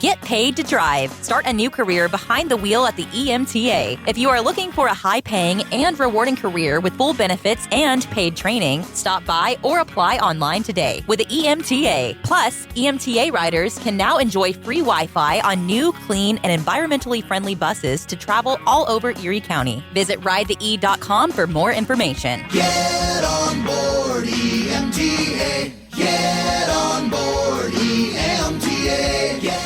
Get paid to drive. Start a new career behind the wheel at the EMTA. If you are looking for a high-paying and rewarding career with full benefits and paid training, stop by or apply online today with the EMTA. Plus, EMTA riders can now enjoy free Wi-Fi on new, clean, and environmentally friendly buses to travel all over Erie County. Visit ridethee.com for more information. Get on board EMTA. Get on board EMTA. Get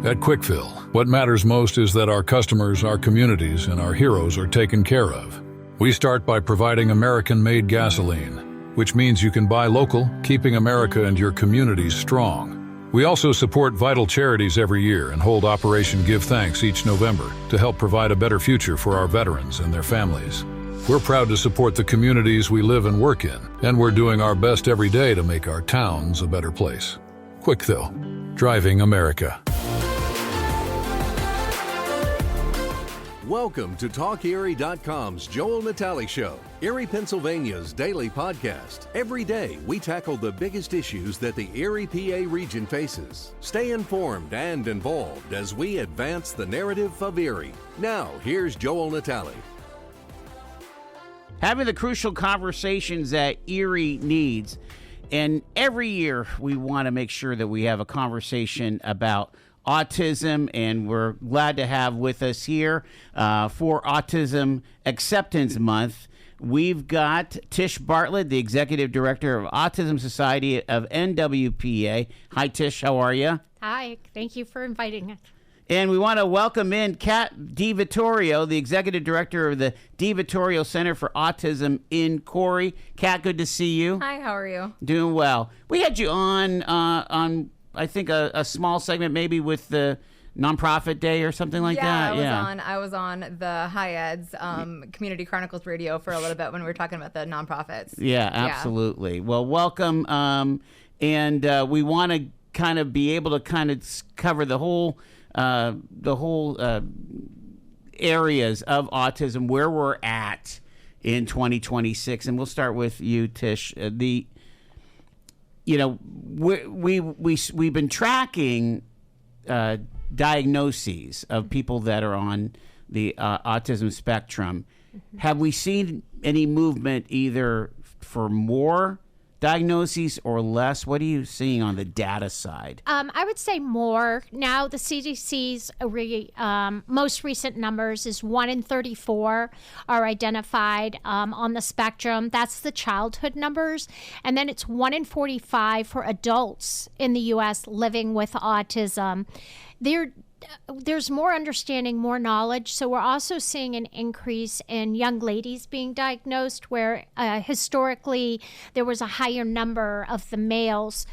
At Quickfill, what matters most is that our customers, our communities, and our heroes are taken care of. We start by providing American-made gasoline, which means you can buy local, keeping America and your communities strong. We also support vital charities every year and hold Operation Give Thanks each November to help provide a better future for our veterans and their families. We're proud to support the communities we live and work in, and we're doing our best every day to make our towns a better place. Quickfill, driving America. Welcome to TalkErie.com's Joel Natale Show, Erie, Pennsylvania's daily podcast. Every day, we tackle the biggest issues that the Erie PA region faces. Stay informed and involved as we advance the narrative of Erie. Now, here's Joel Natale. Having the crucial conversations that Erie needs. And every year, we want to make sure that we have a conversation about autism, and we're glad to have with us here for Autism Acceptance Month. We've got Tish Bartlett, the Executive Director of Autism Society of NWPA. Hi, Tish. How are you? Hi. Thank you for inviting us. And we want to welcome in Kat DiVittorio, the Executive Director of the DiVittorio Center for Autism in Corry. Kat, good to see you. Hi, how are you? Doing well. We had you on I think a small segment maybe with the nonprofit day or something like that. I was on the High Ed's Community Chronicles radio for a little bit when we were talking about the nonprofits. Yeah, absolutely. Well, welcome. And we want to kind of be able to kind of cover the whole areas of autism, where we're at in 2026. And we'll start with you, Tish. We've been tracking diagnoses of people that are on the autism spectrum. Mm-hmm. Have we seen any movement either for more diagnoses or less? What are you seeing on the data side? I would say more. Now, the CDC's most recent numbers is 1 in 34 are identified on the spectrum. That's the childhood numbers. And then it's 1 in 45 for adults in the U.S. living with autism. There's more understanding, more knowledge. So we're also seeing an increase in young ladies being diagnosed, where historically there was a higher number of the males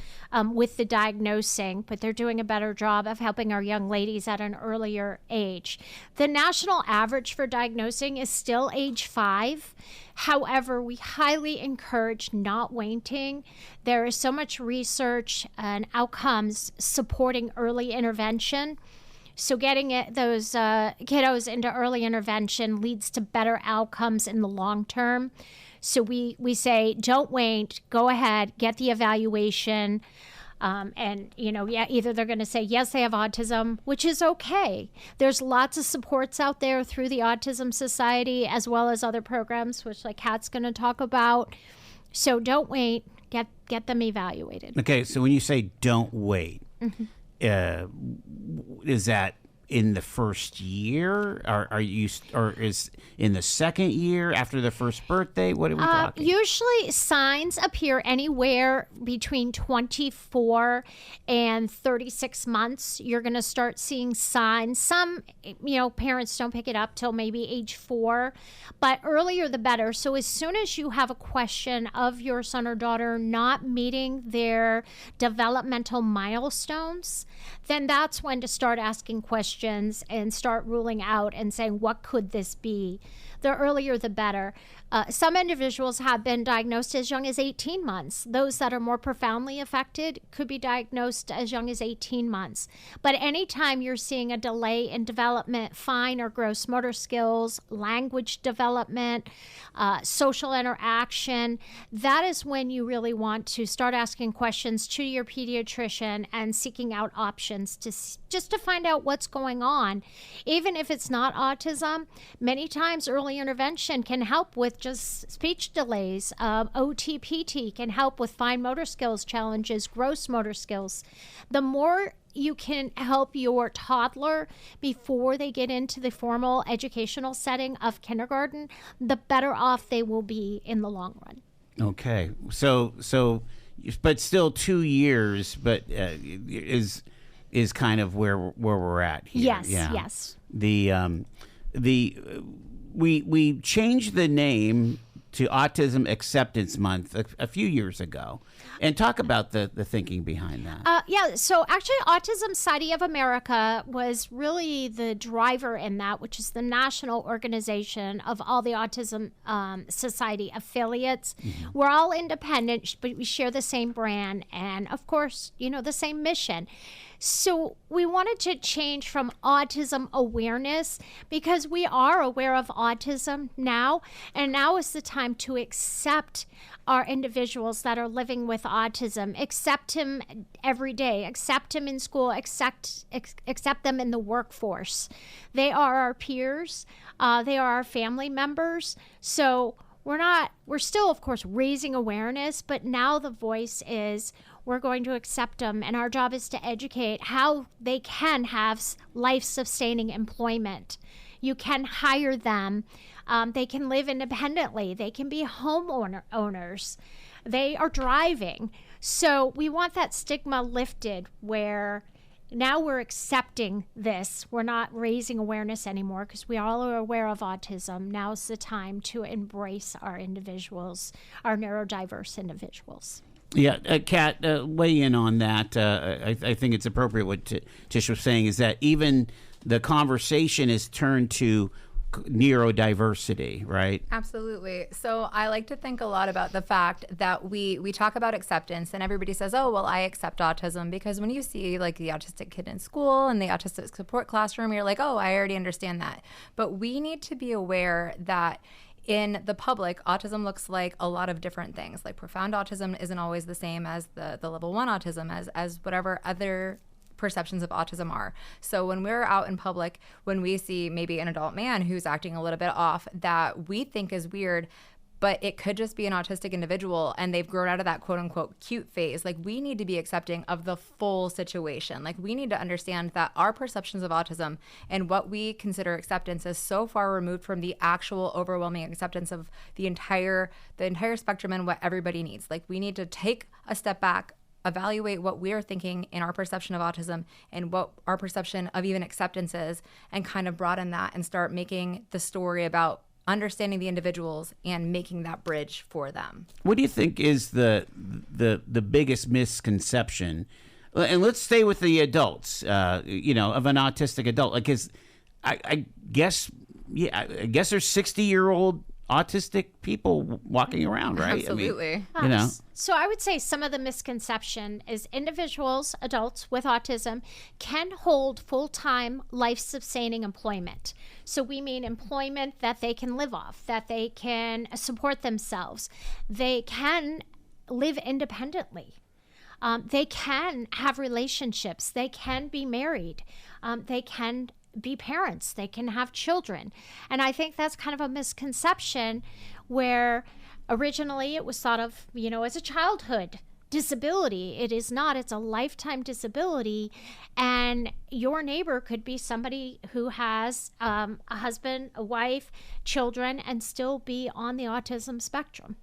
with the diagnosing, but they're doing a better job of helping our young ladies at an earlier age. The national average for diagnosing is still age 5. However, we highly encourage not waiting. There is so much research and outcomes supporting early intervention. So getting those kiddos into early intervention leads to better outcomes in the long term. So we say, don't wait, go ahead, get the evaluation. Either they're going to say, yes, they have autism, which is okay. There's lots of supports out there through the Autism Society, as well as other programs, which like Kat's going to talk about. So don't wait, get them evaluated. Okay, so when you say don't wait, mm-hmm. Is that in the first year? Or is in the second year after the first birthday? What are we talking? Usually signs appear anywhere between 24 and 36 months. You're going to start seeing signs. Some, parents don't pick it up till maybe age 4, but earlier the better. So as soon as you have a question of your son or daughter not meeting their developmental milestones, then that's when to start asking questions questions and start ruling out and saying, what could this be? The earlier, the better. Some individuals have been diagnosed as young as 18 months. Those that are more profoundly affected could be diagnosed as young as 18 months. But anytime you're seeing a delay in development, fine or gross motor skills, language development, social interaction, that is when you really want to start asking questions to your pediatrician and seeking out options just to find out what's going on. Even if it's not autism, many times early intervention can help with just speech delays. OTPT can help with fine motor skills challenges, gross motor skills. The more you can help your toddler before they get into the formal educational setting of kindergarten, the better off they will be in the long run. Okay. So, but still 2 years, but is kind of where we're at here. Yes, yeah. yes. We changed the name to Autism Acceptance Month a few years ago, and talk about the thinking behind that. So actually Autism Society of America was really the driver in that, which is the national organization of all the Autism Society affiliates. Mm-hmm. We're all independent, but we share the same brand and, of course, the same mission. So we wanted to change from autism awareness, because we are aware of autism now, and now is the time to accept our individuals that are living with autism. Accept him every day. Accept him in school. Accept them in the workforce. They are our peers. They are our family members. So we're still, of course, raising awareness, but now the voice is, we're going to accept them, and our job is to educate how they can have life-sustaining employment. You can hire them. They can live independently. They can be owners. They are driving. So we want that stigma lifted, where now we're accepting this. We're not raising awareness anymore because we all are aware of autism. Now's the time to embrace our individuals, our neurodiverse individuals. Yeah, Kat, weigh in on that. I think it's appropriate what Tish was saying, is that even the conversation is turned to neurodiversity, right? Absolutely. So I like to think a lot about the fact that we talk about acceptance, and everybody says, oh, well, I accept autism, because when you see like the autistic kid in school and the autistic support classroom, you're like, oh, I already understand that. But we need to be aware that in the public, autism looks like a lot of different things. Like profound autism isn't always the same as the level 1 autism, as whatever other perceptions of autism are. So when we're out in public, when we see maybe an adult man who's acting a little bit off that we think is weird, but it could just be an autistic individual and they've grown out of that quote unquote cute phase. Like, we need to be accepting of the full situation. Like, we need to understand that our perceptions of autism and what we consider acceptance is so far removed from the actual overwhelming acceptance of the entire spectrum and what everybody needs. Like, we need to take a step back, evaluate what we're thinking in our perception of autism and what our perception of even acceptance is, and kind of broaden that and start making the story about understanding the individuals and making that bridge for them. What do you think is the biggest misconception? And let's stay with the adults, of an autistic adult. Like, I guess there's 60-year-old autistic people walking around, right? Absolutely. I mean, So I would say some of the misconception is individuals, adults with autism, can hold full-time life-sustaining employment. So we mean employment that they can live off, that they can support themselves. They can live independently. They can have relationships. They can be married. They can be parents. They can have children. And I think that's kind of a misconception, where originally it was thought of, as a childhood disability. It is not. It's a lifetime disability. And your neighbor could be somebody who has a husband, a wife, children, and still be on the autism spectrum.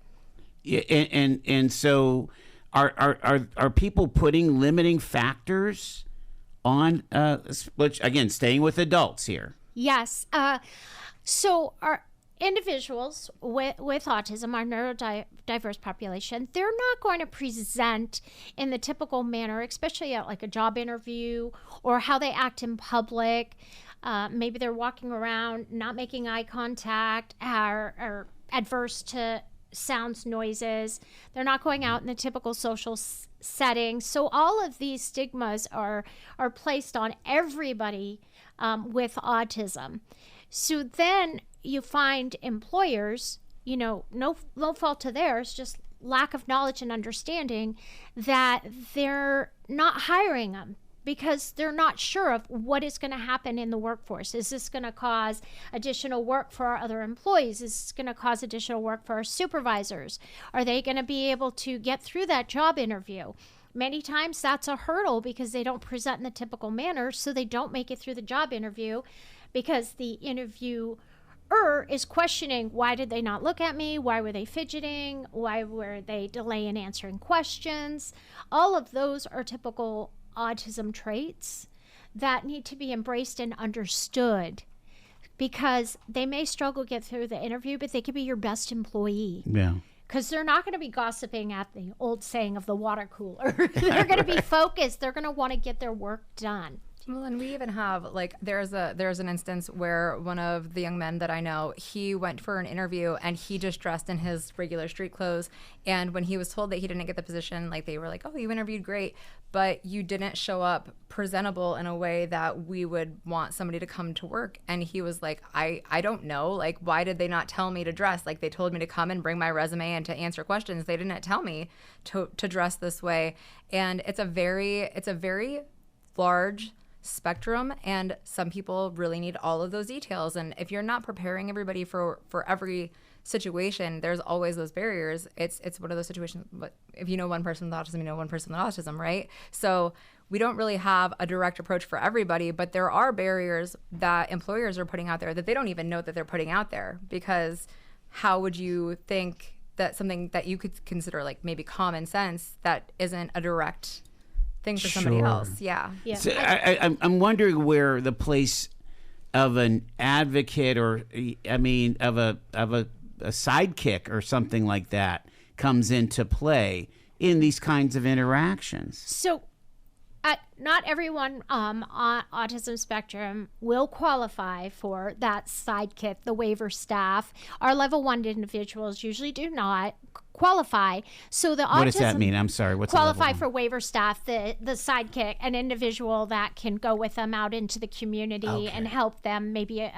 Yeah, and so are people putting limiting factors on, which, again, staying with adults here? Yes. So individuals with autism, our neurodiverse population, they're not going to present in the typical manner, especially at like a job interview or how they act in public. Maybe they're walking around, not making eye contact, are adverse to sounds, noises. They're not going out in the typical social setting. So all of these stigmas are placed on everybody with autism. So then you find employers, no fault to theirs, just lack of knowledge and understanding, that they're not hiring them because they're not sure of what is going to happen in the workforce. Is this going to cause additional work for our other employees? Is this going to cause additional work for our supervisors? Are they going to be able to get through that job interview? Many times that's a hurdle because they don't present in the typical manner, so they don't make it through the job interview because the interviewer is questioning, why did they not look at me? Why were they fidgeting? Why were they delaying answering questions? All of those are typical autism traits that need to be embraced and understood, because they may struggle to get through the interview, but they could be your best employee. Yeah. Because they're not going to be gossiping at the old saying of the water cooler. They're going to be focused. They're going to want to get their work done. Well, and we even have, like, there's an instance where one of the young men that I know, he went for an interview and he just dressed in his regular street clothes. And when he was told that he didn't get the position, like, they were like, oh, you interviewed great, but you didn't show up presentable in a way that we would want somebody to come to work. And he was like, I don't know. Like, why did they not tell me to dress? Like, they told me to come and bring my resume and to answer questions. They didn't tell me to dress this way. And it's a very large spectrum, and some people really need all of those details. And if you're not preparing everybody for every situation, there's always those barriers. It's one of those situations, but if you know one person with autism, you know one person with autism, right? So we don't really have a direct approach for everybody, but there are barriers that employers are putting out there that they don't even know that they're putting out there, because how would you think that something that you could consider like maybe common sense that isn't a direct thing for somebody else? Yeah. So I'm wondering where the place of an advocate, or of a sidekick or something like that, comes into play in these kinds of interactions. So not everyone on autism spectrum will qualify for that sidekick, the waiver staff. Our level 1 individuals usually do not qualify. So the what does that mean? I'm sorry. What's qualify for waiver staff? The sidekick, an individual that can go with them out into the community and help them, maybe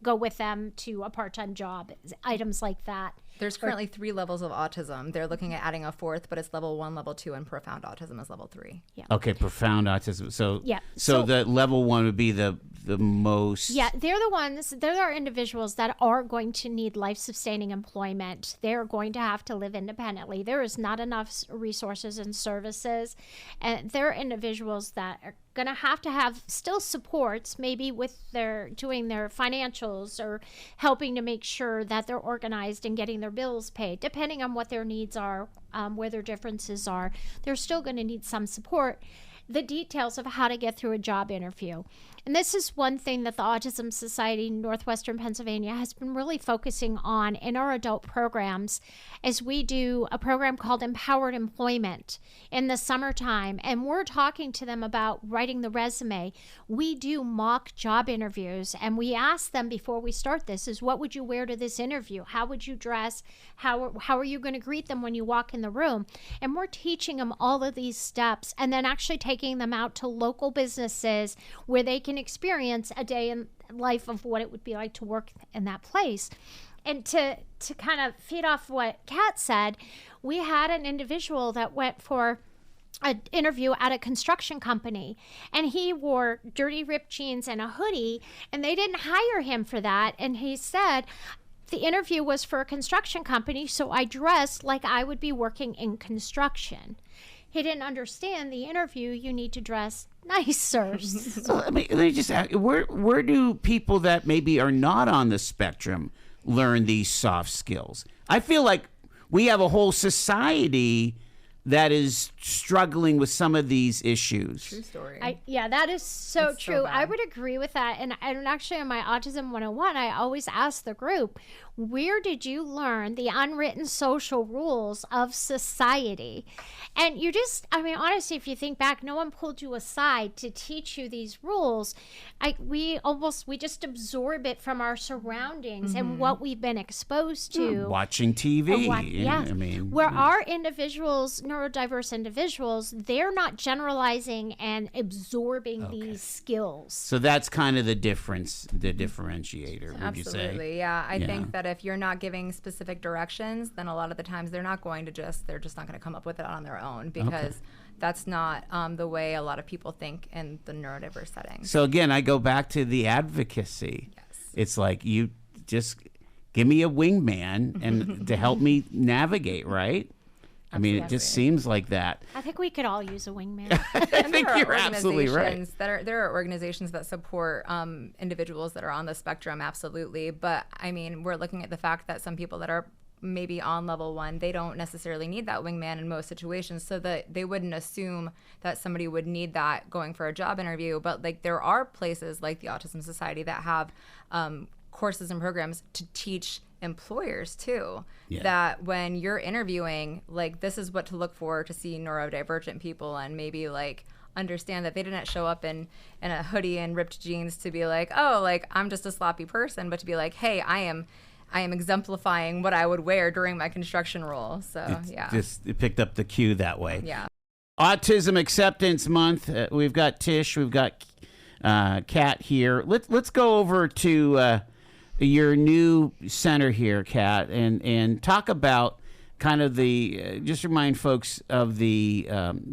go with them to a part-time job, items like that. There's currently 3 levels of autism. They're looking at adding a 4th, but it's level 1, level 2, and profound autism is level 3. Yeah. Okay, profound autism. So yeah. So the level 1 would be the most. Yeah, they're the ones. They're our individuals that are going to need life-sustaining employment. They're going to have to live independently. There is not enough resources and services, and they're individuals that are going to have still supports, maybe with their doing their financials or helping to make sure that they're organized and getting their bills paid, depending on what their needs are, where their differences are. They're still going to need some support. The details of how to get through a job interview. And this is one thing that the Autism Society Northwestern Pennsylvania has been really focusing on in our adult programs, as we do a program called Empowered Employment in the summertime. And we're talking to them about writing the resume. We do mock job interviews, and we ask them before we start this is, what would you wear to this interview? How would you dress? How are you going to greet them when you walk in the room? And we're teaching them all of these steps, and then actually taking them out to local businesses where they can experience a day in life of what it would be like to work in that place. And to kind of feed off what Kat said, we had an individual that went for an interview at a construction company, and he wore dirty ripped jeans and a hoodie, and they didn't hire him for that. And he said, the interview was for a construction company, so I dressed like I would be working in construction. He didn't understand the interview. You need to dress nicer. So let me just ask, where do people that maybe are not on the spectrum learn these soft skills? I feel like we have a whole society that is struggling with some of these issues. True story. Yeah, that is so It's so true. I bad. would agree with that. And actually, in my Autism 101, I always ask the group, where did you learn the unwritten social rules of society? And you just, I mean, honestly, if you think back, no one pulled you aside to teach you these rules. We just absorb it from our surroundings and what we've been exposed to. Watching TV. Yeah. I mean, where our individuals, neurodiverse individuals, they're not generalizing and absorbing these skills. so that's kind of the difference, the differentiator, would you say? Absolutely, yeah. I think that if you're not giving specific directions, then a lot of the times they're not going to they're just not going to come up with it on their own, because that's not the way a lot of people think in the neurodiverse setting. So again, I go back to the advocacy. Yes. It's like, you just give me a wingman and to help me navigate, right? I mean, it just seems like that. I think we could all use a wingman. I think you're absolutely right. There are organizations that support individuals that are on the spectrum, absolutely. But I mean, we're looking at the fact that some people that are maybe on level 1, they don't necessarily need that wingman in most situations, so that they wouldn't assume that somebody would need that going for a job interview. But like, there are places like the Autism Society that have courses and programs to teach employers too, that when you're interviewing, like, this is what to look for to see neurodivergent people, and maybe like understand that they didn't show up in a hoodie and ripped jeans to be like, oh, like, I'm just a sloppy person, but to be like, hey, I am exemplifying what I would wear during my construction role. So It picked up the cue that way. Yeah. Autism Acceptance Month. We've got Tish, we've got Kat here. Let's go over to your new center here, Kat, and talk about kind of the just remind folks of the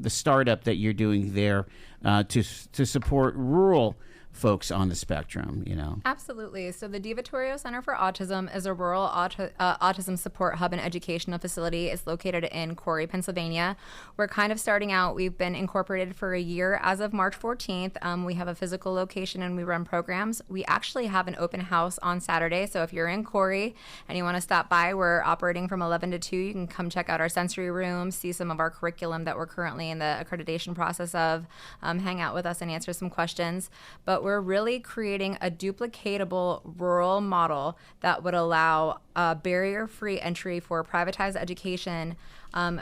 startup that you're doing there to support rural folks on the spectrum, you know. Absolutely. So the DiVittorio Center for Autism is a rural autism support hub and educational facility. It's located in Corry, Pennsylvania. We're kind of starting out. We've been incorporated for a year as of March 14th. We have a physical location and we run programs. We actually have an open house on Saturday. So if you're in Corry and you want to stop by, we're operating from 11 to 2. You can come check out our sensory room, see some of our curriculum that we're currently in the accreditation process of, hang out with us and answer some questions. But we're really creating a duplicatable rural model that would allow barrier-free entry for privatized education,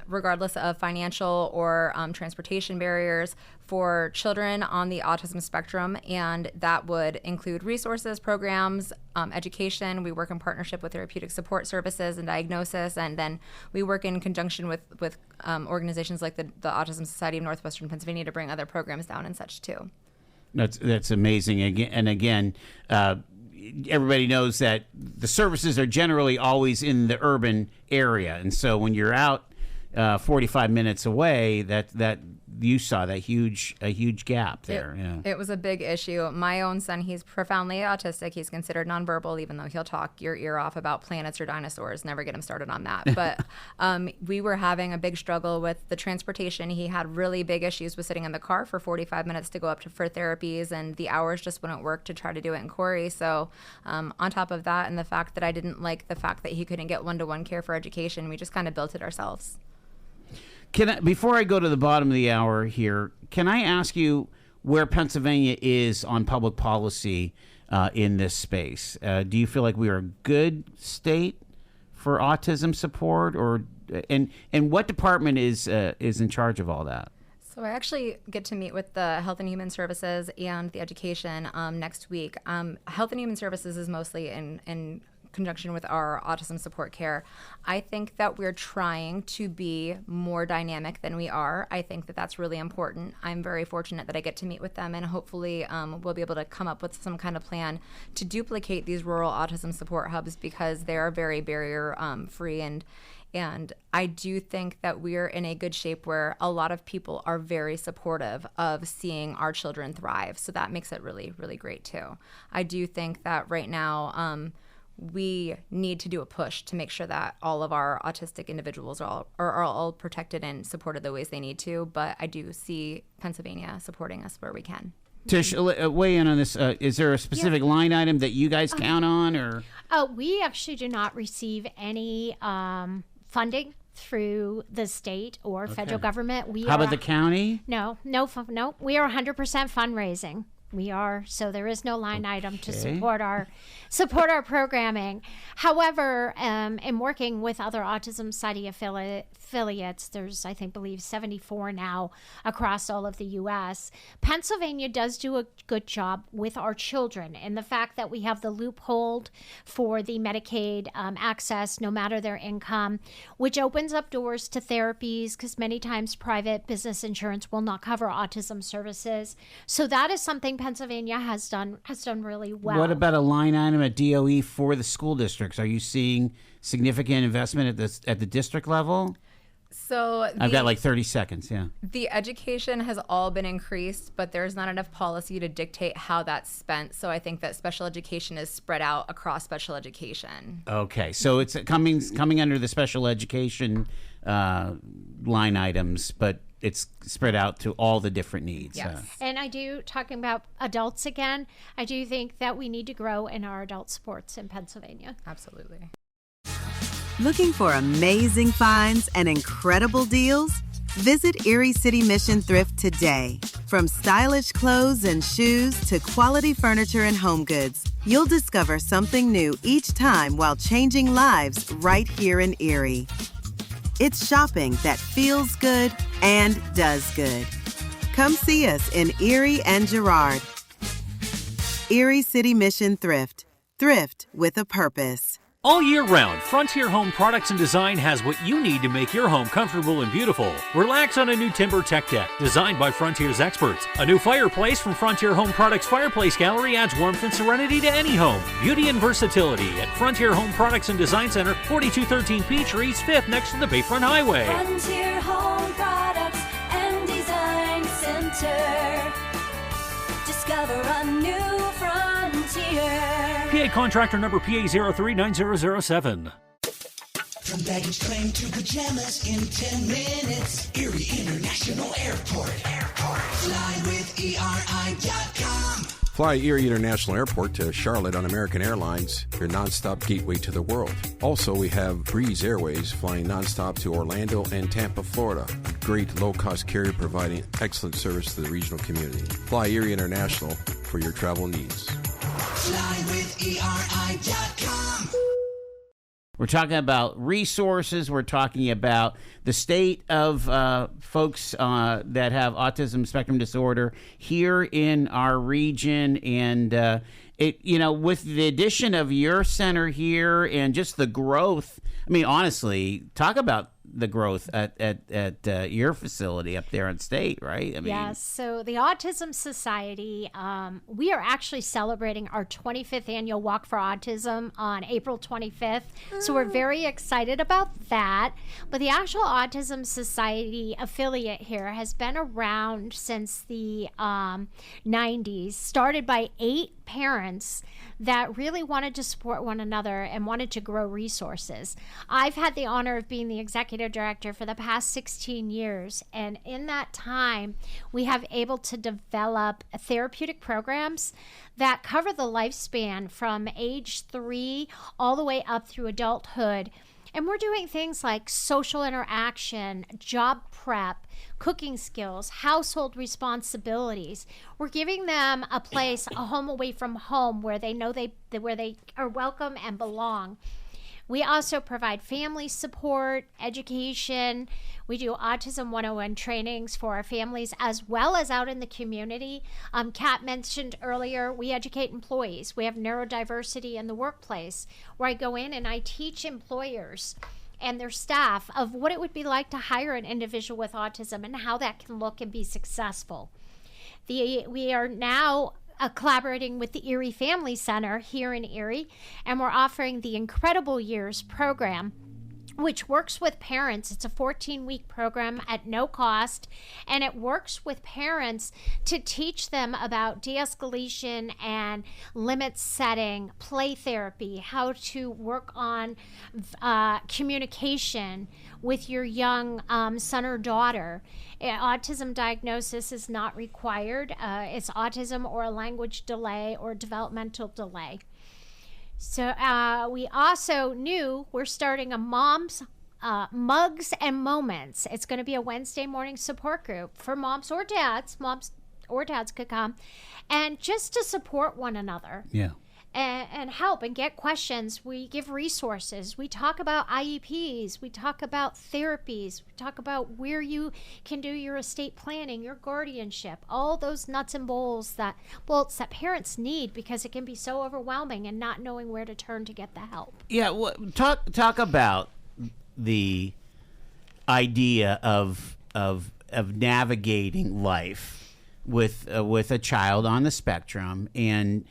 regardless of financial or transportation barriers, for children on the autism spectrum. And that would include resources, programs, education. We work in partnership with therapeutic support services and diagnosis. And then we work in conjunction with organizations like the Autism Society of Northwestern Pennsylvania to bring other programs down and such too. That's amazing. Again, everybody knows that the services are generally always in the urban area, and so when you're out 45 minutes away, that you saw that huge gap there. It was a big issue. My own son, he's profoundly autistic. He's considered nonverbal, even though he'll talk your ear off about planets or dinosaurs. Never get him started on that. But we were having a big struggle with the transportation. He had really big issues with sitting in the car for 45 minutes to go up for therapies, and the hours just wouldn't work to try to do it in Corry. So on top of that, and the fact that I didn't like the fact that he couldn't get one-to-one care for education, we just kind of built it ourselves. Before I go to the bottom of the hour here, can I ask you where Pennsylvania is on public policy in this space? Do you feel like we are a good state for autism support, and what department is in charge of all that? So I actually get to meet with the Health and Human Services and the Education next week. Health and Human Services is mostly in conjunction with our autism support care. I think that we're trying to be more dynamic than we are. I think that that's really important. I'm very fortunate that I get to meet with them, and hopefully we'll be able to come up with some kind of plan to duplicate these rural autism support hubs, because they are very barrier free, and I do think that we're in a good shape where a lot of people are very supportive of seeing our children thrive. So that makes it really, really great too. I do think that right now we need to do a push to make sure that all of our autistic individuals are all protected and supported the ways they need to. But I do see Pennsylvania supporting us where we can. Tish, weigh in on this. Is there a specific line item that you guys count on, or? We actually do not receive any funding through the state or federal government. How about the county? No. We are 100% fundraising. We are, so there is no line item to support our programming. However, in working with other Autism Society affiliates, there's I believe 74 now across all of the U.S. Pennsylvania does do a good job with our children, and the fact that we have the loophole for the Medicaid access, no matter their income, which opens up doors to therapies, because many times private business insurance will not cover autism services. So that is something Pennsylvania has done really well. What about a line item at DOE for the school districts? Are you seeing significant investment at the district level? So I've got like 30 seconds, yeah. The education has all been increased, but there's not enough policy to dictate how that's spent. So I think that special education is spread out across special education. Okay, so it's coming under the special education line items, but it's spread out to all the different needs. Yes. And talking about adults again, I do think that we need to grow in our adult sports in Pennsylvania. Absolutely. Looking for amazing finds and incredible deals? Visit Erie City Mission Thrift today. From stylish clothes and shoes to quality furniture and home goods, you'll discover something new each time while changing lives right here in Erie. It's shopping that feels good and does good. Come see us in Erie and Girard. Erie City Mission Thrift. Thrift with a purpose. All year round, Frontier Home Products and Design has what you need to make your home comfortable and beautiful. Relax on a new timber tech deck designed by Frontier's experts. A new fireplace from Frontier Home Products Fireplace Gallery adds warmth and serenity to any home. Beauty and versatility at Frontier Home Products and Design Center, 4213 Peachtree, 5th next to the Bayfront Highway. Frontier Home Products and Design Center. Discover a new frontier. PA contractor number PA 039007. From baggage claim to pajamas in 10 minutes. Erie International Airport. Fly with ERI.com. Fly Erie International Airport to Charlotte on American Airlines, your nonstop gateway to the world. Also, we have Breeze Airways flying nonstop to Orlando and Tampa, Florida. A great low-cost carrier providing excellent service to the regional community. Fly Erie International for your travel needs. Fly with ERI.com. We're talking about resources. We're talking about the state of folks that have autism spectrum disorder here in our region. And, with the addition of your center here and just the growth, I mean, honestly, talk about the growth at your facility up there in state, right? I mean, yes. So the Autism Society, we are actually celebrating our 25th annual Walk for Autism on April 25th. So we're very excited about that. But the actual Autism Society affiliate here has been around since the 90s, started by 8 parents that really wanted to support one another and wanted to grow resources. I've had the honor of being the executive director for the past 16 years, and in that time we have able to develop therapeutic programs that cover the lifespan from age 3 all the way up through adulthood. And we're doing things like social interaction, job prep, cooking skills, household responsibilities. We're giving them a place, a home away from home, where they know where they are welcome and belong. We also provide family support, education. We do Autism 101 trainings for our families as well as out in the community. Kat mentioned earlier, we educate employees. We have neurodiversity in the workplace, where I go in and I teach employers and their staff of what it would be like to hire an individual with autism and how that can look and be successful. We are now collaborating with the Erie Family Center here in Erie, and we're offering the Incredible Years program, which works with parents. It's a 14-week program at no cost, and it works with parents to teach them about de-escalation and limit setting, play therapy, how to work on communication with your young son or daughter. Autism diagnosis is not required. It's autism or a language delay or developmental delay. So we also we're starting a mom's Mugs and Moments. It's going to be a Wednesday morning support group for moms or dads. Moms or dads could come, and just to support one another. Yeah. And help and get questions. We give resources. We talk about IEPs. We talk about therapies. We talk about where you can do your estate planning, your guardianship, all those nuts and bolts that parents need, because it can be so overwhelming and not knowing where to turn to get the help. Yeah, well, talk about the idea of navigating life with a child on the spectrum. And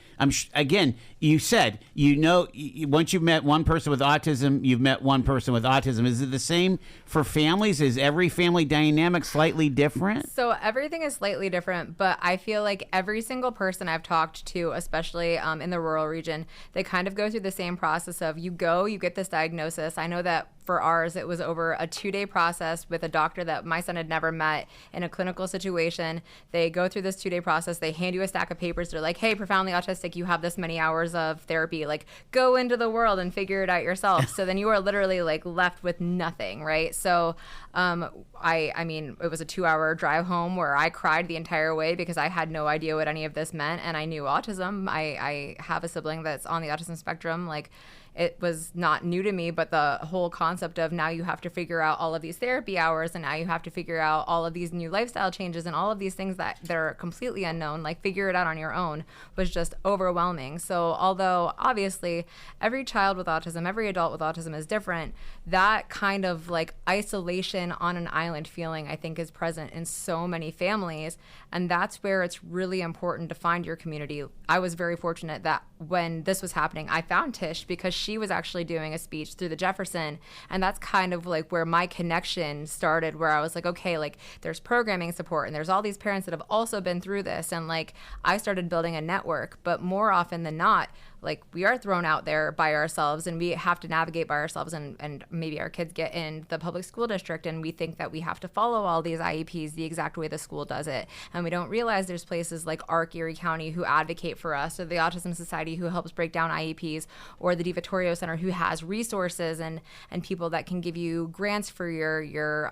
again, you said, once you've met one person with autism, you've met one person with autism. Is it the same for families? Is every family dynamic slightly different? So everything is slightly different, but I feel like every single person I've talked to, especially in the rural region, they kind of go through the same process of you get this diagnosis. I know that for ours, it was over a 2-day process with a doctor that my son had never met in a clinical situation. They go through this 2-day process. They hand you a stack of papers. They're like, hey, profoundly autistic, you have this many hours of therapy. Like, go into the world and figure it out yourself. So then you are literally like left with nothing, right? So I mean, it was a 2-hour drive home where I cried the entire way because I had no idea what any of this meant. And I knew autism. I have a sibling that's on the autism spectrum. Like, it was not new to me, but the whole concept of now you have to figure out all of these therapy hours, and now you have to figure out all of these new lifestyle changes and all of these things that are completely unknown, like figure it out on your own, was just overwhelming. So although obviously every child with autism, every adult with autism is different, that kind of like isolation on an island feeling, I think, is present in so many families. And that's where it's really important to find your community. I was very fortunate that when this was happening, I found Tish because she was actually doing a speech through the Jefferson. And that's kind of like where my connection started, where I was like, okay, like there's programming support and there's all these parents that have also been through this. And like I started building a network, but more often than not, like we are thrown out there by ourselves and we have to navigate by ourselves, and maybe our kids get in the public school district and we think that we have to follow all these IEPs the exact way the school does it. And we don't realize there's places like ARC Erie County who advocate for us, or the Autism Society who helps break down IEPs, or the DiVittorio Center who has resources and people that can give you grants for your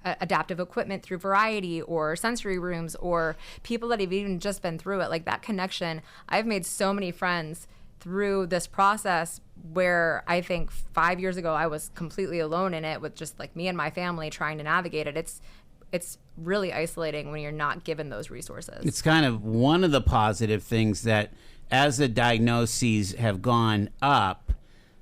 adaptive equipment through Variety or sensory rooms, or people that have even just been through it. Like that connection, I've made so many friends through this process, where I think 5 years ago I was completely alone in it with just like me and my family trying to navigate it. It's really isolating when you're not given those resources. It's kind of one of the positive things that as the diagnoses have gone up,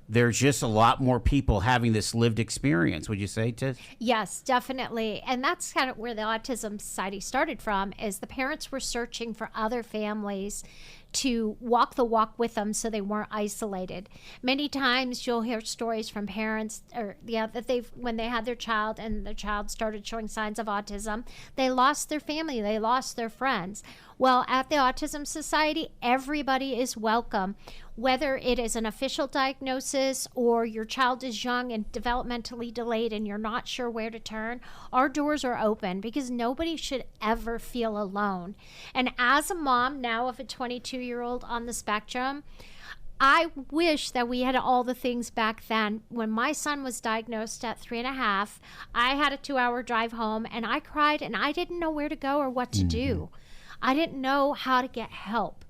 there's just a lot more people having this lived experience. Would you say, Tish? Yes, definitely. And that's kind of where the Autism Society started from, is the parents were searching for other families to walk the walk with them so they weren't isolated. Many times you'll hear stories from parents that when they had their child and their child started showing signs of autism, they lost their family, they lost their friends. Well, at the Autism Society, everybody is welcome. Whether it is an official diagnosis or your child is young and developmentally delayed and you're not sure where to turn, our doors are open, because nobody should ever feel alone. And as a mom now of a 22-year-old on the spectrum, I wish that we had all the things back then. When my son was diagnosed at 3.5, I had a 2-hour drive home and I cried and I didn't know where to go or what to do. I didn't know how to get help.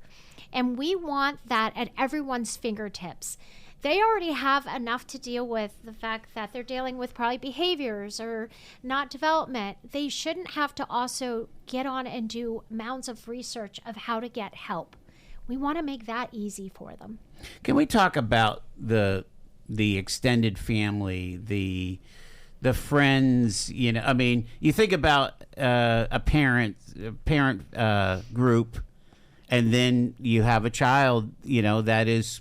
And we want that at everyone's fingertips. They already have enough to deal with the fact that they're dealing with probably behaviors or not development. They shouldn't have to also get on and do mounds of research of how to get help. We want to make that easy for them. Can we talk about the extended family, the friends? You know, I mean, you think about a parent group, and then you have a child, you know, that is,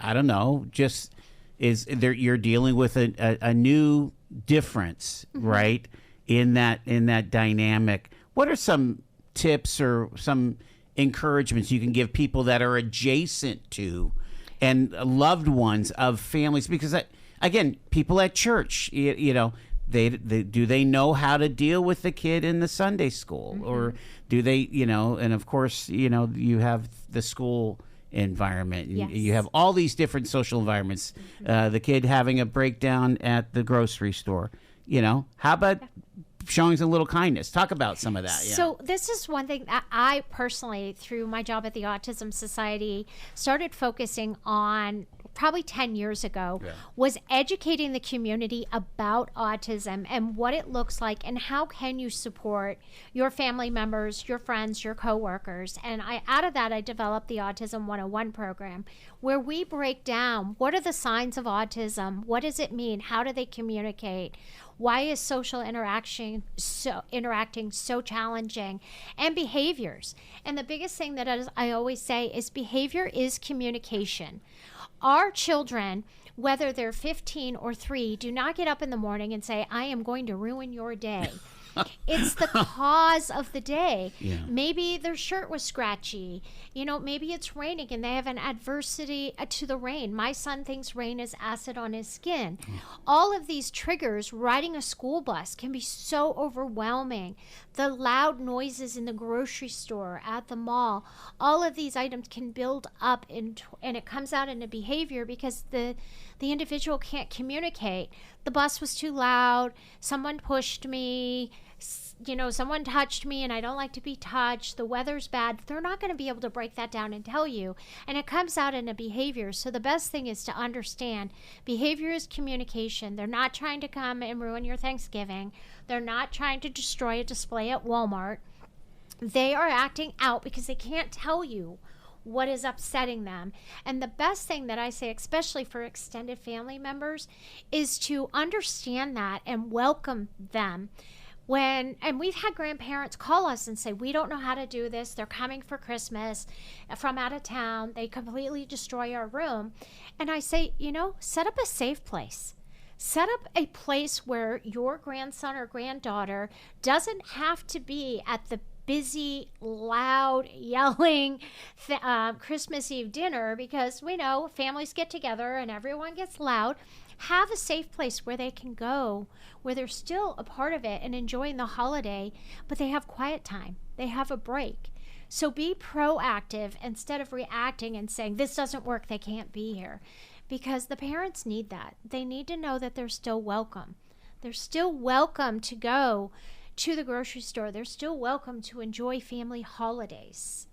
I don't know, just is there, you're dealing with a new difference, right? In that dynamic. What are some tips or some encouragements you can give people that are adjacent to and loved ones of families? Because again, people at church, you know, do they know how to deal with the kid in the Sunday school, or do they, you know? And of course, you know, you have the school environment. Yes. You have all these different social environments. The kid having a breakdown at the grocery store. How about showing some little kindness? Talk about some of that. Yeah. So this is one thing that I personally, through my job at the Autism Society, started focusing on probably 10 years ago, was educating the community about autism and what it looks like and how can you support your family members, your friends, your coworkers. And out of that, I developed the Autism 101 program, where we break down what are the signs of autism, what does it mean, how do they communicate, why is social interacting so challenging, and behaviors. And the biggest thing that I always say is behavior is communication. Our children, whether they're 15 or 3, do not get up in the morning and say, I am going to ruin your day. It's the cause of the day. Yeah. Maybe their shirt was scratchy. Maybe it's raining and they have an adversity to the rain. My son thinks rain is acid on his skin. All of these triggers, riding a school bus, can be so overwhelming. The loud noises in the grocery store, at the mall, all of these items can build up and it comes out in a behavior because the individual can't communicate. The bus was too loud. Someone pushed me. Someone touched me and I don't like to be touched. The weather's bad. They're not going to be able to break that down and tell you. And it comes out in a behavior. So the best thing is to understand behavior is communication. They're not trying to come and ruin your Thanksgiving. They're not trying to destroy a display at Walmart. They are acting out because they can't tell you what is upsetting them. And the best thing that I say, especially for extended family members, is to understand that and welcome them. And we've had grandparents call us and say, we don't know how to do this. They're coming for Christmas from out of town. They completely destroy our room. And I say, set up a safe place. Set up a place where your grandson or granddaughter doesn't have to be at the busy, loud, yelling Christmas Eve dinner, because we know families get together and everyone gets loud. Have a safe place where they can go, where they're still a part of it and enjoying the holiday, but they have quiet time. They have a break. So be proactive instead of reacting and saying, this doesn't work, they can't be here. Because the parents need that. They need to know that they're still welcome. They're still welcome to go to the grocery store. They're still welcome to enjoy family holidays.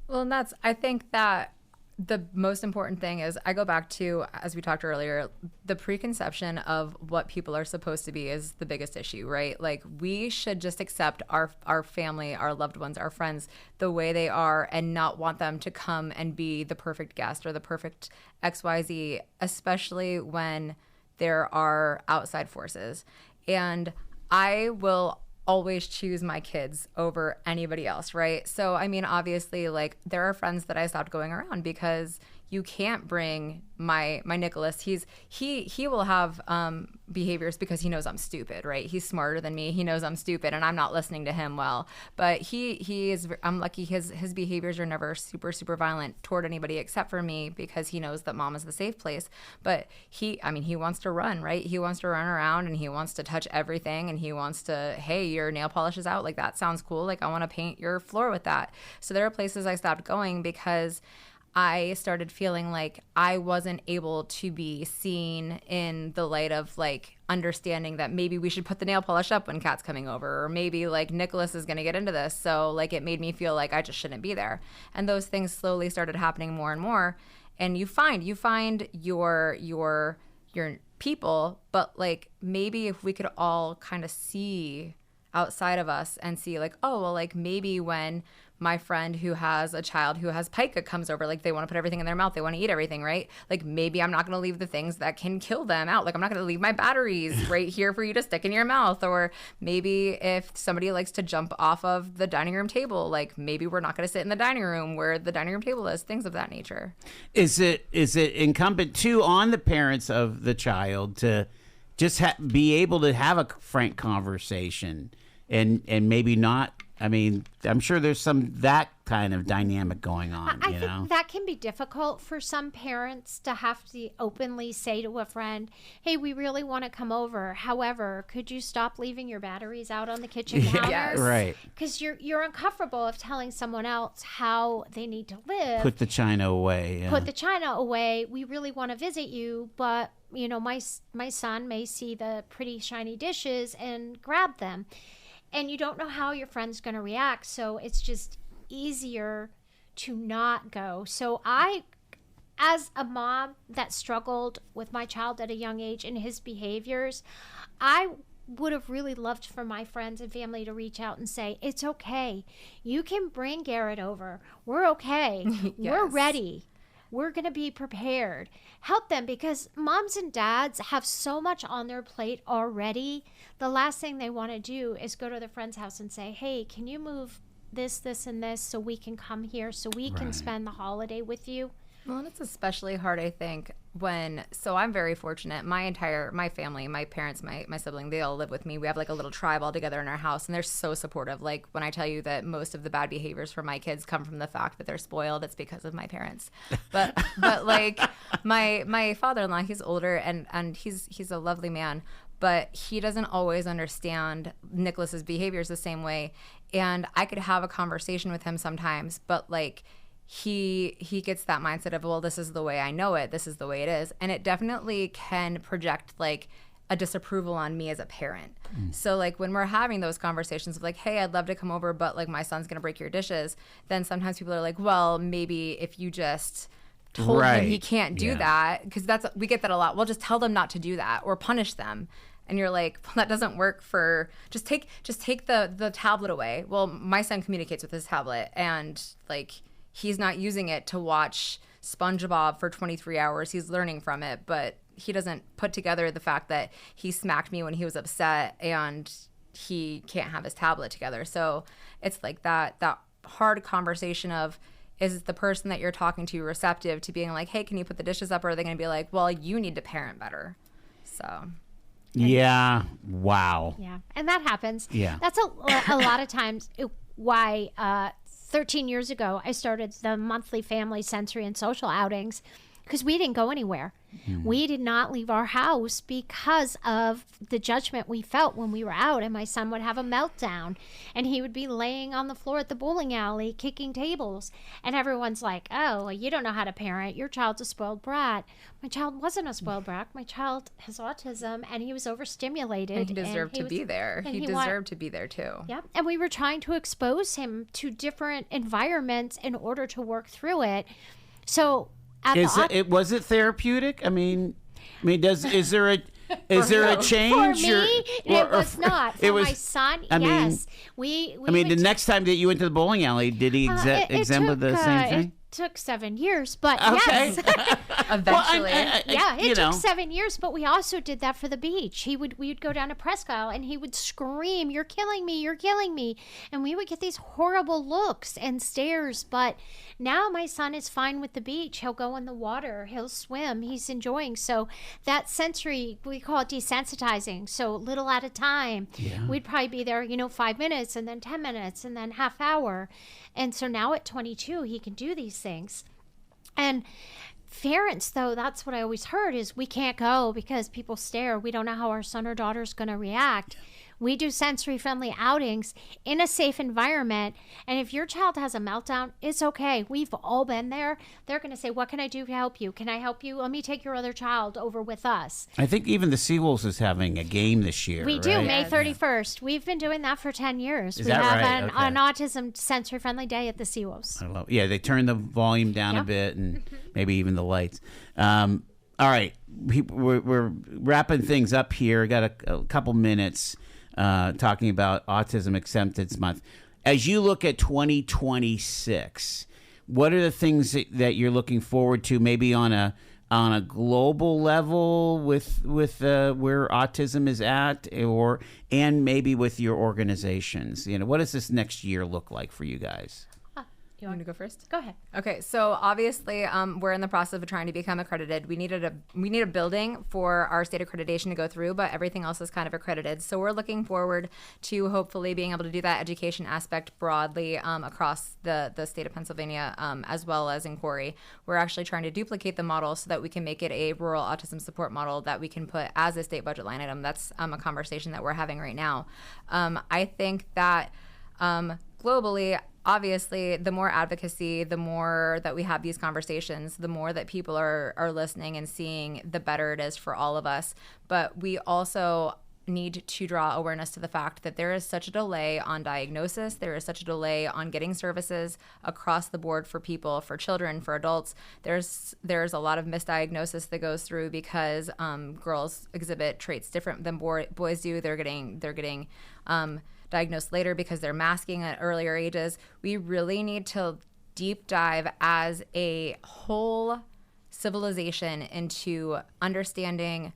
Well, and I think that the most important thing is, I go back to, as we talked earlier, the preconception of what people are supposed to be is the biggest issue, right? Like, we should just accept our family, our loved ones, our friends, the way they are, and not want them to come and be the perfect guest or the perfect XYZ, especially when there are outside forces. And I will always choose my kids over anybody else, right? So, I mean, obviously, like, there are friends that I stopped going around because you can't bring my Nicholas. He will have behaviors because he knows I'm stupid, right? He's smarter than me. He knows I'm stupid and I'm not listening to him well. But he is, I'm lucky his behaviors are never super, super violent toward anybody except for me, because he knows that mom is the safe place. But he wants to run, right? He wants to run around and he wants to touch everything, and he wants to, hey, your nail polish is out. Like, that sounds cool. Like, I want to paint your floor with that. So there are places I stopped going because I started feeling like I wasn't able to be seen in the light of, like, understanding that maybe we should put the nail polish up when Kat's coming over, or maybe, like, Nicholas is going to get into this. So, like, it made me feel like I just shouldn't be there. And those things slowly started happening more and more. And you find your people, but, like, maybe if we could all kind of see outside of us and see, like, oh, well, like, maybe when my friend who has a child who has pica comes over, like, they want to put everything in their mouth, they want to eat everything, right? Like, maybe I'm not going to leave the things that can kill them out. Like, I'm not going to leave my batteries right here for you to stick in your mouth. Or maybe if somebody likes to jump off of the dining room table, like, maybe we're not going to sit in the dining room where the dining room table is, things of that nature. Is it incumbent too on the parents of the child to just be able to have a frank conversation and maybe not I mean, I'm sure there's that kind of dynamic going on. I think that can be difficult for some parents to have to openly say to a friend, hey, we really want to come over. However, could you stop leaving your batteries out on the kitchen counter? Yes. Right. Because you're uncomfortable of telling someone else how they need to live. Put the china away. Yeah. Put the china away. We really want to visit you, but my son may see the pretty shiny dishes and grab them. And you don't know how your friend's going to react, so it's just easier to not go. So I, as a mom that struggled with my child at a young age and his behaviors, I would have really loved for my friends and family to reach out and say, it's okay. You can bring Garrett over. We're okay. Yes. We're ready. We're going to be prepared. Help them, because moms and dads have so much on their plate already. The last thing they want to do is go to their friend's house and say, hey, can you move this, and this so we can come here, so we can spend the holiday with you? Well, and it's especially hard, I think, so I'm very fortunate. My family, my parents, my sibling, they all live with me. We have like a little tribe all together in our house, and they're so supportive. Like when I tell you that most of the bad behaviors for my kids come from the fact that they're spoiled, it's because of my parents. But like my father-in-law, he's older and he's a lovely man, but he doesn't always understand Nicholas's behaviors the same way. And I could have a conversation with him sometimes, but like he gets that mindset of, well, this is the way I know it, this is the way it is, and it definitely can project like a disapproval on me as a parent. So like when we're having those conversations of like, hey, I'd love to come over, but like my son's gonna break your dishes, then sometimes people are like, well, maybe if you just told him he can't do that, because we get that a lot. Well, just tell them not to do that or punish them. And you're like, well, that doesn't work for, just take the tablet away. Well, my son communicates with his tablet, and like he's not using it to watch SpongeBob for 23 hours. He's learning from it, but he doesn't put together the fact that he smacked me when he was upset and he can't have his tablet together. So it's like that hard conversation of, is the person that you're talking to receptive to being like, hey, can you put the dishes up? Or are they going to be like, well, you need to parent better? So... Yeah. Wow. Yeah. And that happens. Yeah. That's a lot of times why 13 years ago I started the monthly family sensory and social outings, because we didn't go anywhere. We did not leave our house because of the judgment we felt when we were out, and my son would have a meltdown and he would be laying on the floor at the bowling alley kicking tables, and everyone's like, oh, well, you don't know how to parent, your child's a spoiled brat. My child wasn't a spoiled brat. My child has autism and he was overstimulated, and he deserved to be there. He deserved to be there too. Yeah. And we were trying to expose him to different environments in order to work through it. So was it therapeutic? I mean, is there a change? For me, it was not. For my son, yes. The next time that you went to the bowling alley, did he exemplify the same thing? It took 7 years, but okay. yes. Eventually. It took 7 years, but we also did that for the beach. We would go down to Presque Isle and he would scream, you're killing me, you're killing me. And we would get these horrible looks and stares, but now my son is fine with the beach. He'll go in the water, he'll swim, he's enjoying. So that sensory, we call it desensitizing. So little at a time. Yeah. We'd probably be there, 5 minutes and then 10 minutes and then half hour. And so now at 22, he can do these things. And parents, though, that's what I always heard is we can't go because people stare. We don't know how our son or daughter is going to react. We do sensory-friendly outings in a safe environment. And if your child has a meltdown, it's okay. We've all been there. They're going to say, what can I do to help you? Can I help you? Let me take your other child over with us. I think even the Seawolves is having a game this year. We do, May 31st. We've been doing that for 10 years. We have an autism sensory-friendly day at the Seawolves. They turn the volume down a bit and maybe even the lights. All right. We're wrapping things up here. Got a couple minutes. Talking about Autism Acceptance Month. As you look at 2026, what are the things that you're looking forward to, maybe on a global level with where autism is at, and maybe with your organizations? What does this next year look like for you guys? You want to go first? Go ahead. Okay, so obviously we're in the process of trying to become accredited. We need a building for our state accreditation to go through, but everything else is kind of accredited. So we're looking forward to hopefully being able to do that education aspect broadly across the state of Pennsylvania, as well as in Corry. We're actually trying to duplicate the model so that we can make it a rural autism support model that we can put as a state budget line item. That's a conversation that we're having right now. I think that globally, obviously, the more advocacy, the more that we have these conversations, the more that people are listening and seeing, the better it is for all of us. But we also need to draw awareness to the fact that there is such a delay on diagnosis. There is such a delay on getting services across the board for people, for children, for adults. There's a lot of misdiagnosis that goes through because girls exhibit traits different than boys do. They're getting diagnosed later because they're masking at earlier ages. We really need to deep dive as a whole civilization into understanding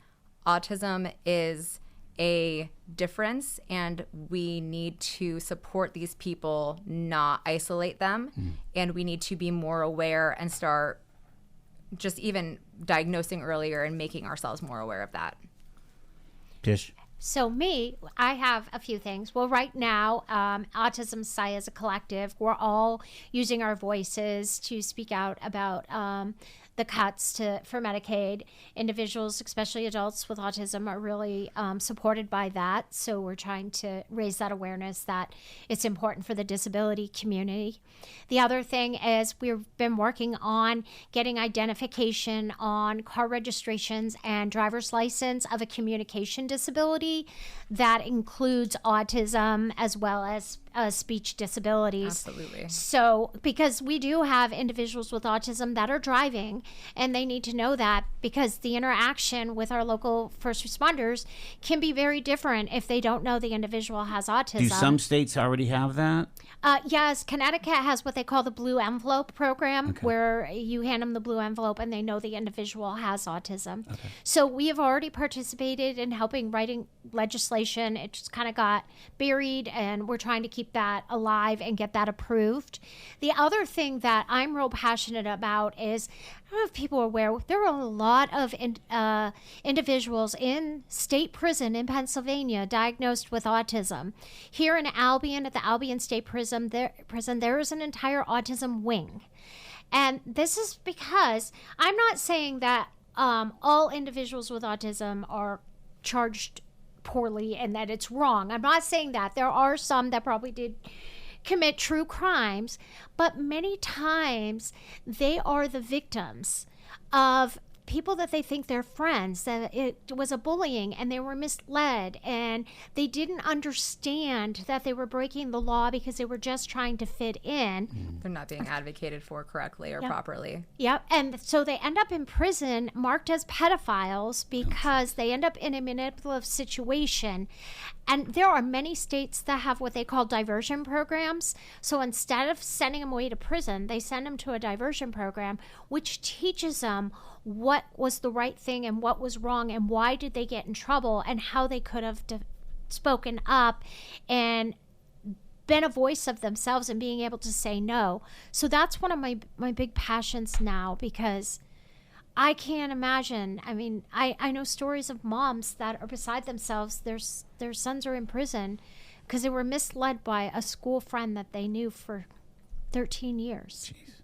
autism is a difference, and we need to support these people, not isolate them. And we need to be more aware and start just even diagnosing earlier and making ourselves more aware of that. Tish? So I have a few things. Well, right now, Autism Society as a collective, we're all using our voices to speak out about the cuts for Medicaid. Individuals, especially adults with autism, are really supported by that. So we're trying to raise that awareness that it's important for the disability community. The other thing is we've been working on getting identification on car registrations and driver's license of a communication disability that includes autism as well as speech disabilities. Absolutely. So, because we do have individuals with autism that are driving, and they need to know that, because the interaction with our local first responders can be very different if they don't know the individual has autism. Do some states already have that? Yes, Connecticut has what they call the blue envelope program, where you hand them the blue envelope and they know the individual has autism. So we have already participated in helping writing legislation. It just kind of got buried, and we're trying to keep that alive and get that approved. The other thing that I'm real passionate about is, I don't know if people are aware, there are a lot of individuals in state prison in Pennsylvania diagnosed with autism. Here in Albion, at the Albion State Prison, there is an entire autism wing. And this is because I'm not saying that all individuals with autism are charged poorly and that it's wrong. I'm not saying that. There are some that probably did commit true crimes, but many times they are the victims of people that they think they're friends, that it was a bullying and they were misled and they didn't understand that they were breaking the law because they were just trying to fit in. They're not being advocated for correctly or properly. Yep. And so they end up in prison marked as pedophiles because they end up in a manipulative situation. And there are many states that have what they call diversion programs. So instead of sending them away to prison, they send them to a diversion program, which teaches them what was the right thing and what was wrong and why did they get in trouble and how they could have spoken up and been a voice of themselves and being able to say no. So that's one of my big passions now, because I can't imagine. I mean, I know stories of moms that are beside themselves. Their sons are in prison because they were misled by a school friend that they knew for 13 years. Jeez.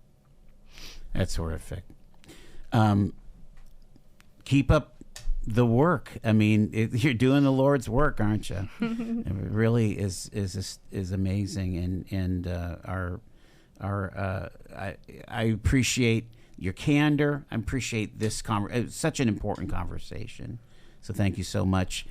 That's horrific. Keep up the work. I mean, you're doing the Lord's work, aren't you? It really is amazing, and I appreciate your candor. I appreciate this it's such an important conversation. So thank you so much.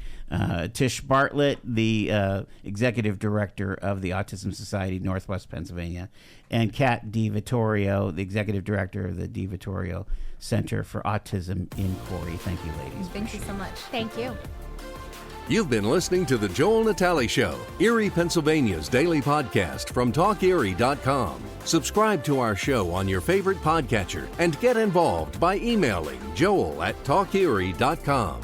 Tish Bartlett, the Executive Director of the Autism Society Northwest Pennsylvania, and Kat DiVittorio, the Executive Director of the DiVittorio Center for Autism in Corry. Thank you, ladies. Thank you so much. Thank you. You've been listening to The Joel Natale Show, Erie, Pennsylvania's daily podcast from TalkErie.com. Subscribe to our show on your favorite podcatcher and get involved by emailing joel@TalkErie.com.